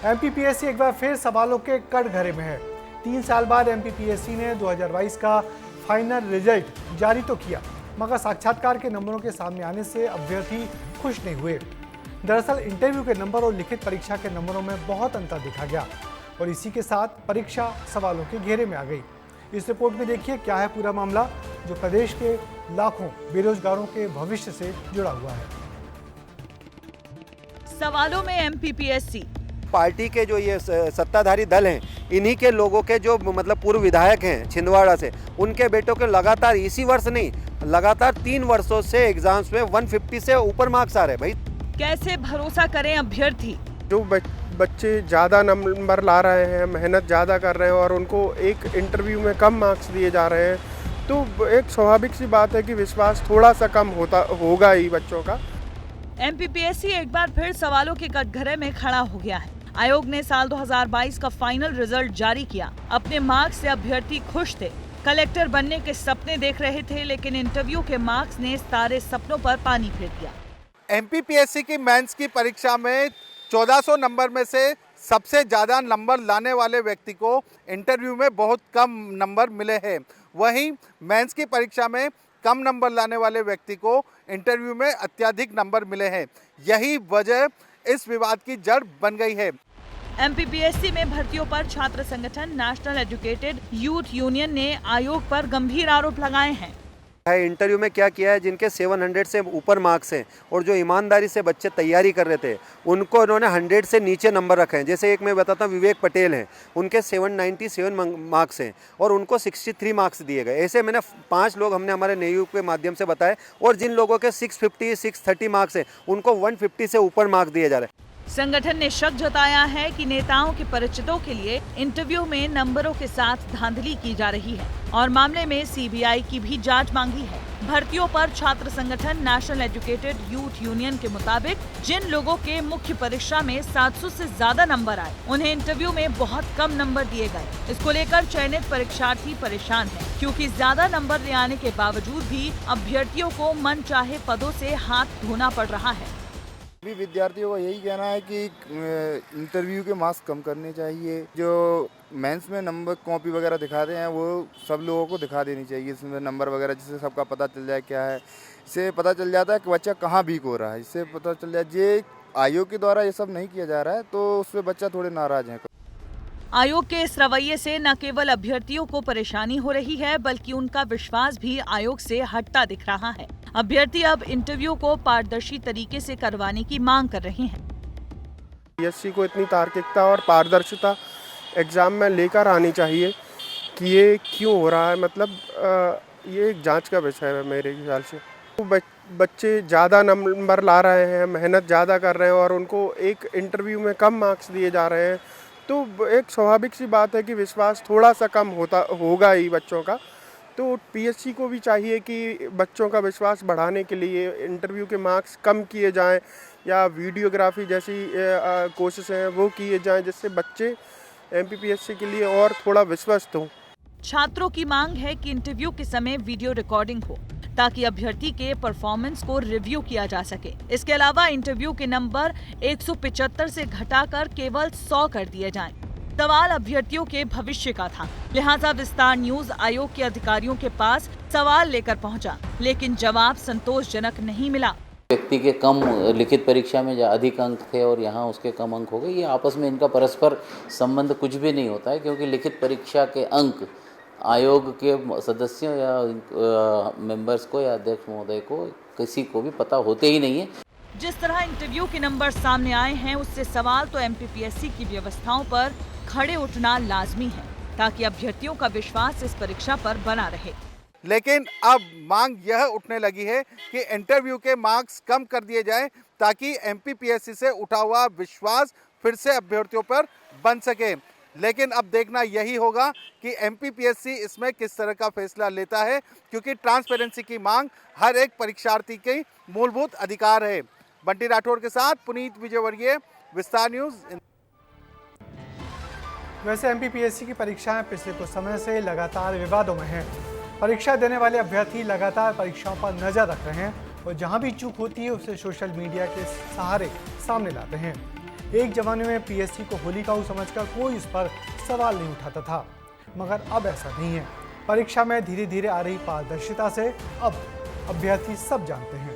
MPPSC एक बार फिर सवालों के कटघरे में है। 3 साल बाद एमपीपीएससी ने 2022 का फाइनल रिजल्ट जारी तो किया, मगर साक्षात्कार के नंबरों के सामने आने से अभ्यर्थी खुश नहीं हुए। दरअसल इंटरव्यू के नंबर और लिखित परीक्षा के नंबरों में बहुत अंतर देखा गया और इसी के साथ परीक्षा सवालों के घेरे में आ गई। इस रिपोर्ट में देखिए क्या है पूरा मामला, जो प्रदेश के लाखों बेरोजगारों के भविष्य से जुड़ा हुआ है। सवालों में एमपीपीएससी पार्टी के जो ये सत्ताधारी दल हैं, इन्हीं के लोगों के जो मतलब पूर्व विधायक हैं छिंदवाड़ा से, उनके बेटों के लगातार इसी वर्ष नहीं, लगातार 3 वर्षों से एग्जाम्स में 150 से ऊपर मार्क्स आ रहे हैं। भाई कैसे भरोसा करें अभ्यर्थी? जो बच्चे ज़्यादा नंबर ला रहे हैं, मेहनत ज़्यादा कर रहे हैं और उनको एक इंटरव्यू में कम मार्क्स दिए जा रहे हैं, तो एक स्वाभाविक सी बात है कि विश्वास थोड़ा सा कम होगा ही बच्चों का। एमपीपीएससी एक बार फिर सवालों के कटघरे में खड़ा हो गया है। आयोग ने साल 2022 का फाइनल रिजल्ट जारी किया। अपने मार्क्स से अभ्यर्थी खुश थे। कलेक्टर बनने के सपने देख रहे थे, लेकिन इंटरव्यू के मार्क्स ने सारे सपनों पर पानी फेर दिया। एमपीपीएससी की मेंस की परीक्षा में 1400 नंबर में से सबसे ज़्यादा नंबर लाने वाले व्यक्ति को इंटरव्यू में बहुत कम नंबर मिले हैं। वहीं मेंस की परीक्षा में कम नंबर लाने वाले व्यक्ति को इंटरव्यू में अत्यधिक नंबर मिले हैं। यही वजह इस विवाद की जड़ बन गई है। एमपीपीएससी में भर्तियों पर छात्र संगठन नेशनल एजुकेटेड यूथ यूनियन ने आयोग पर गंभीर आरोप लगाए हैं। इंटरव्यू में क्या किया है, जिनके 700 से ऊपर मार्क्स हैं और जो ईमानदारी से बच्चे तैयारी कर रहे थे, उनको उन्होंने 100 से नीचे नंबर रखे हैं। जैसे एक मैं बताता हूँ, विवेक पटेल हैं, उनके 797 मार्क्स हैं और उनको 63 मार्क्स दिए गए। ऐसे मैंने 5 लोग हमने हमारे नेयू के माध्यम से बताए, और जिन लोगों के 650 630 मार्क्स हैं, उनको 150 से ऊपर मार्क्स दिए जा रहे हैं। संगठन ने शक जताया है कि नेताओं के परिचितों के लिए इंटरव्यू में नंबरों के साथ धांधली की जा रही है और मामले में सीबीआई की भी जांच मांगी है। भर्तियों पर छात्र संगठन नेशनल एजुकेटेड यूथ यूनियन के मुताबिक जिन लोगों के मुख्य परीक्षा में 700 से ज्यादा नंबर आए, उन्हें इंटरव्यू में बहुत कम नंबर दिए गए। इसको लेकर चयनित परीक्षार्थी परेशान हैं, क्योंकि ज्यादा नंबर ले आने के बावजूद भी अभ्यर्थियों को मनचाहे पदों से हाथ धोना पड़ रहा है। सभी विद्यार्थियों का यही कहना है कि इंटरव्यू के मार्क्स कम करने चाहिए। जो मेंस में नंबर कॉपी वगैरह दिखाते हैं, वो सब लोगों को दिखा देनी चाहिए, इसमें नंबर वगैरह, जिससे सबका पता चल जाए क्या है। इससे पता चल जाता है कि बच्चा कहाँ वीक हो रहा है, इससे पता चल जाए। ये आयोग के द्वारा ये सब नहीं किया जा रहा है, तो उस पर बच्चा थोड़े नाराज है। आयोग के इस रवैये से न केवल अभ्यर्थियों को परेशानी हो रही है, बल्कि उनका विश्वास भी आयोग से हटता दिख रहा है। अभ्यर्थी अब इंटरव्यू को पारदर्शी तरीके से करवाने की मांग कर रहे हैं। पीएससी को इतनी तार्किकता और पारदर्शिता एग्जाम में लेकर आनी चाहिए कि ये क्यों हो रहा है। मतलब ये एक जांच का विषय है मेरे ख्याल से। बच्चे ज़्यादा नंबर ला रहे हैं, मेहनत ज़्यादा कर रहे हैं और उनको एक इंटरव्यू में कम मार्क्स दिए जा रहे हैं, तो एक स्वाभाविक सी बात है कि विश्वास थोड़ा सा कम होगा ही बच्चों का। तो पीएससी को भी चाहिए कि बच्चों का विश्वास बढ़ाने के लिए इंटरव्यू के मार्क्स कम किए जाएं, या वीडियोग्राफी जैसी कोशिशें हैं वो किए जाएं, जिससे बच्चे एमपीपीएससी के लिए और थोड़ा विश्वस्त हों। छात्रों की मांग है कि इंटरव्यू के समय वीडियो रिकॉर्डिंग हो, ताकि अभ्यर्थी के परफॉर्मेंस को रिव्यू किया जा सके। इसके अलावा इंटरव्यू के नंबर 175 से घटाकर केवल 100 कर दिए जाएं। सवाल अभ्यर्थियों के भविष्य का था, लिहाजा विस्तार न्यूज आयोग के अधिकारियों के पास सवाल लेकर पहुंचा, लेकिन जवाब संतोषजनक नहीं मिला। व्यक्ति के कम लिखित परीक्षा में अधिक अंक थे और यहाँ उसके कम अंक हो गए, ये आपस में इनका परस्पर संबंध कुछ भी नहीं होता है, क्योंकि लिखित परीक्षा के अंक आयोग के सदस्यों या मेंबर्स को या अध्यक्ष महोदय को किसी को भी पता होते ही नहीं है। जिस तरह इंटरव्यू के नंबर सामने आए हैं, उससे सवाल तो एमपीपीएससी की व्यवस्थाओं पर खड़े उठना लाजमी है, ताकि अभ्यर्थियों का विश्वास इस परीक्षा पर बना रहे। लेकिन अब मांग यह उठने लगी है कि इंटरव्यू के मार्क्स कम कर दिए जाएं, ताकि एमपीपीएससी से उठा हुआ विश्वास फिर से अभ्यर्थियों पर बन सके। लेकिन अब देखना यही होगा कि एमपीपीएससी इसमें किस तरह का फैसला लेता है, क्योंकि ट्रांसपेरेंसी की मांग हर एक परीक्षार्थी की मूलभूत अधिकार है। बंटी राठौर के साथ पुनीत विजयवर्गीय, विस्तार न्यूज। वैसे एमपीपीएससी की परीक्षाएं पिछले कुछ समय से लगातार विवादों में हैं। परीक्षा देने वाले अभ्यर्थी लगातार परीक्षाओं पर नजर रख रहे हैं और जहां भी चूक होती है उसे सोशल मीडिया के सहारे सामने लाते हैं। एक जमाने में पीएससी को होली काऊ समझकर कोई उस पर सवाल नहीं उठाता था, मगर अब ऐसा नहीं है। परीक्षा में धीरे धीरे आ रही पारदर्शिता से अब अभ्यर्थी सब जानते हैं